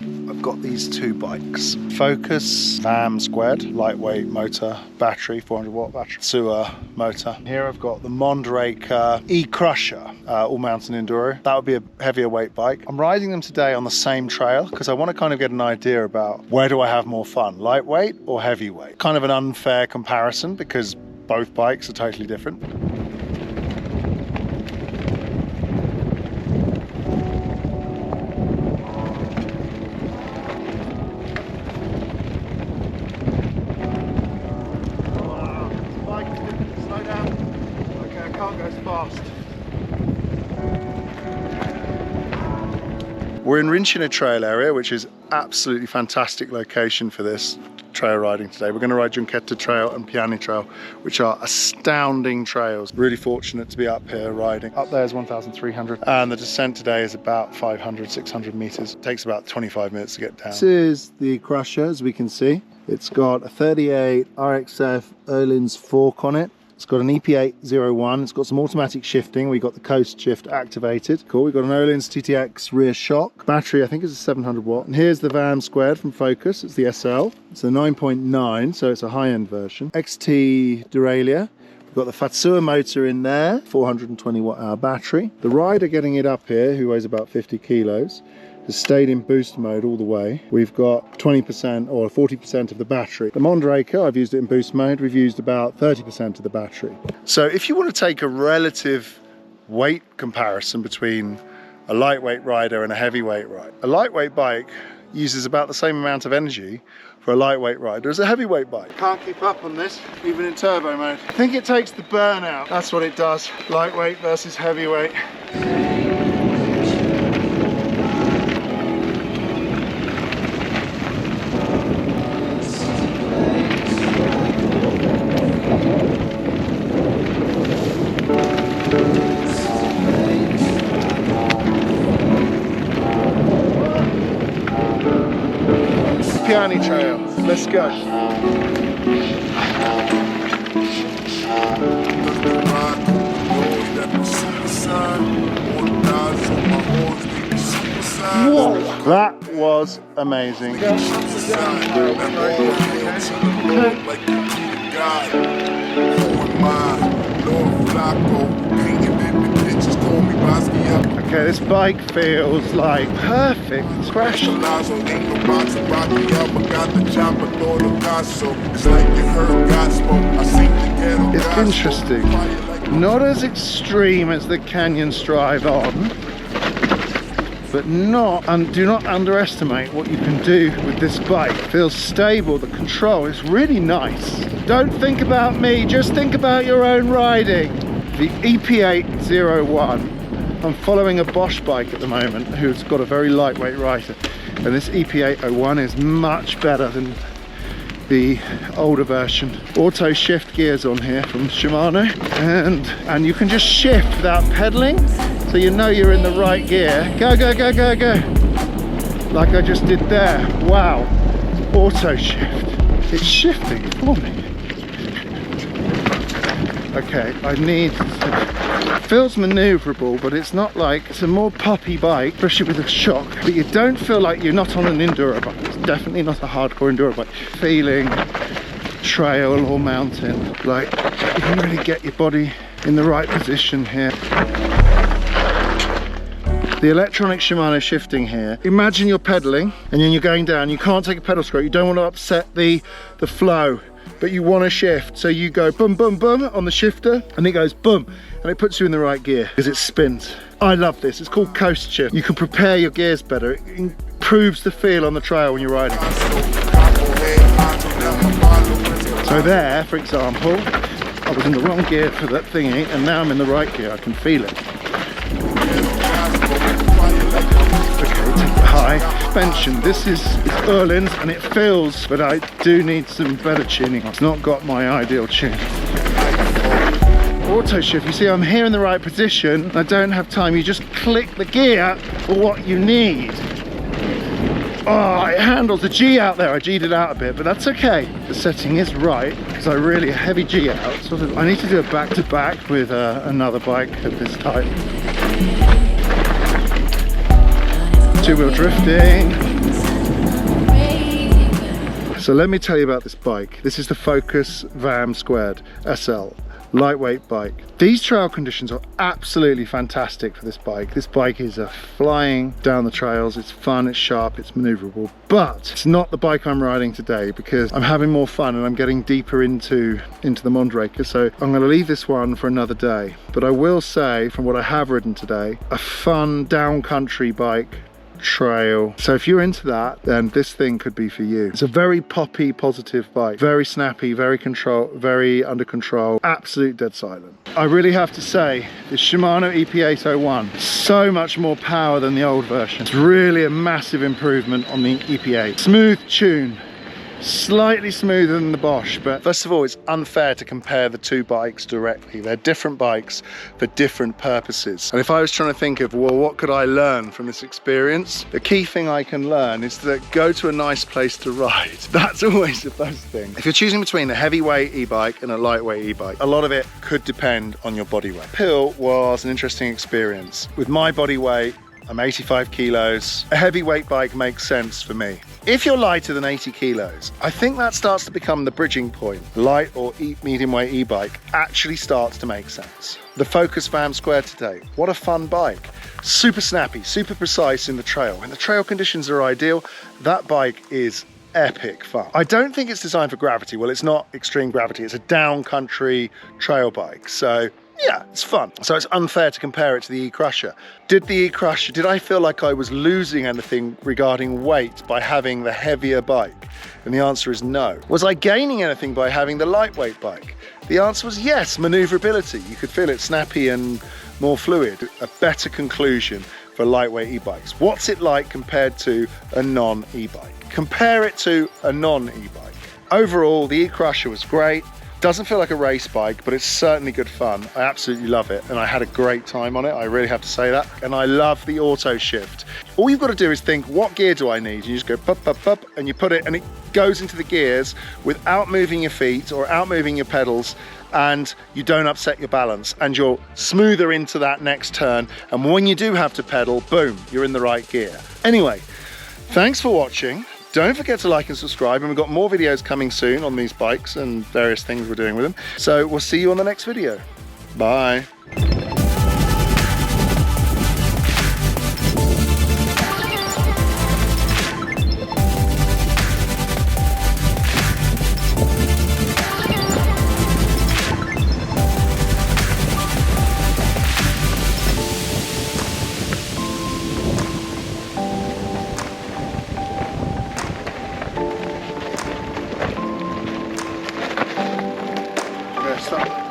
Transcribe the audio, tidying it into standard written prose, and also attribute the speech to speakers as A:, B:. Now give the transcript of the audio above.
A: I've got these two bikes. Focus Vam Squared, lightweight motor, battery, 400 watt battery, Fazua motor. Here I've got the Mondraker E-Crusher, all mountain enduro. That would be a heavier weight bike. I'm riding them today on the same trail because I want to kind of get an idea about where do I have more fun, lightweight or heavyweight. Kind of an unfair comparison because both bikes are totally different. We're in Rincine trail area, which is absolutely fantastic location for this trail riding today. We're going to ride Junquetta Trail and Piani Trail, which are astounding trails. Really fortunate to be up here riding. Up there is 1,300 and the descent today is about 500, 600 meters. It takes about 25 minutes to get down. This is the Crusher, as we can see. It's got a 38 RXF Öhlins fork on it. It's got an EP801, it's got some automatic shifting, we got the coast shift activated. Cool, we've got an Öhlins TTX rear shock. Battery, I think is a 700 watt. And here's the Vam Squared from Focus, it's the SL. It's a 9.9, so it's a high-end version. XT derailleur. We've got the Fazua motor in there, 420 watt hour battery. The rider getting it up here, who weighs about 50 kilos, has stayed in boost mode all the way. We've got 20% or 40% of the battery. The Mondraker, I've used it in boost mode. We've used about 30% of the battery. So if you want to take a relative weight comparison between a lightweight rider and a heavyweight rider, a lightweight bike uses about the same amount of energy for a lightweight rider as a heavyweight bike. Can't keep up on this, even in turbo mode. I think it takes the burnout. That's what it does. Lightweight versus heavyweight. Piani Trail, let's go. Whoa, that was amazing. Okay, this bike feels like perfect crash. It's interesting. Not as extreme as the Canyon Strive on, but do not underestimate what you can do with this bike. It feels stable, the control is really nice. Don't think about me, just think about your own riding. The EP801. I'm following a Bosch bike at the moment who's got a very lightweight rider, and this EP801 is much better than the older version. Auto shift gears on here from Shimano, and you can just shift without pedaling, so you know you're in the right gear. Go, go, go, go, go. Like I just did there. Wow. Auto shift. It's shifting for me. Okay, I need to, feels maneuverable, but it's not like, it's a more poppy bike, especially with a shock, but you don't feel like you're not on an enduro bike. It's definitely not a hardcore enduro bike. Feeling trail or mountain, like you can really get your body in the right position here. The electronic Shimano shifting here, imagine you're pedaling and then you're going down, you can't take a pedal stroke, you don't want to upset the flow, but you want to shift, so you go boom, boom, boom on the shifter, and it goes boom, and it puts you in the right gear because it spins. I love this. It's called coast shift. You can prepare your gears better. It improves the feel on the trail when you're riding. So there, for example, I was in the wrong gear for that thingy, and now I'm in the right gear. I can feel it. Okay, take it high. Suspension. This is Öhlins, and it feels, but I do need some better tuning. It's not got my ideal tune. Auto shift, you see I'm here in the right position. I don't have time, you just click the gear for what you need. Oh, it handles the G out there. I G'd it out a bit, but that's okay. The setting is right, because I really heavy G out. Sort of, I need to do a back-to-back with another bike of this type. Two-wheel drifting. So let me tell you about this bike. This is the Focus Vam Squared SL. Lightweight bike. These trail conditions are absolutely fantastic for this bike. This bike is flying down the trails. It's fun, it's sharp, it's maneuverable, but it's not the bike I'm riding today because I'm having more fun and I'm getting deeper into the Mondraker. So I'm going to leave this one for another day. But I will say, from what I have ridden today, a fun downcountry bike, trail. So if you're into that, then this thing could be for you. It's a very poppy, positive bike. Very snappy, very under control, absolute dead silent. I really have to say, the Shimano EP801, so much more power than the old version. It's really a massive improvement on the EP8. Smooth tune. Slightly smoother than the Bosch, but first of all, it's unfair to compare the two bikes directly. They're different bikes for different purposes. And if I was trying to think of, well, what could I learn from this experience? The key thing I can learn is that go to a nice place to ride. That's always the first thing. If you're choosing between a heavyweight e-bike and a lightweight e-bike, a lot of it could depend on your body weight. Pill was an interesting experience. With my body weight, I'm 85 kilos. A heavyweight bike makes sense for me. If you're lighter than 80 kilos, I think that starts to become the bridging point. Light or medium weight e-bike actually starts to make sense. The Focus Vam Squared today, what a fun bike. Super snappy, super precise in the trail. When the trail conditions are ideal, that bike is epic fun. I don't think it's designed for gravity. Well, it's not extreme gravity. It's a downcountry trail bike. So yeah, it's fun. So it's unfair to compare it to the E-Crusher. Did I feel like I was losing anything regarding weight by having the heavier bike? And the answer is no. Was I gaining anything by having the lightweight bike? The answer was yes, maneuverability. You could feel it snappy and more fluid. A better conclusion for lightweight e-bikes. What's it like compared to a non-e-bike? Compare it to a non-e-bike. Overall, the E-Crusher was great. Doesn't feel like a race bike, but it's certainly good fun. I absolutely love it, and I had a great time on it. I really have to say that. And I love the Autoshift. All you've got to do is think, what gear do I need? And you just go pop, pop, pop, and you put it, and it goes into the gears without moving your feet or out moving your pedals, and you don't upset your balance, and you're smoother into that next turn. And when you do have to pedal, boom, you're in the right gear. Anyway, thanks for watching. Don't forget to like and subscribe, and we've got more videos coming soon on these bikes and various things we're doing with them. So we'll see you on the next video. Bye. Stop.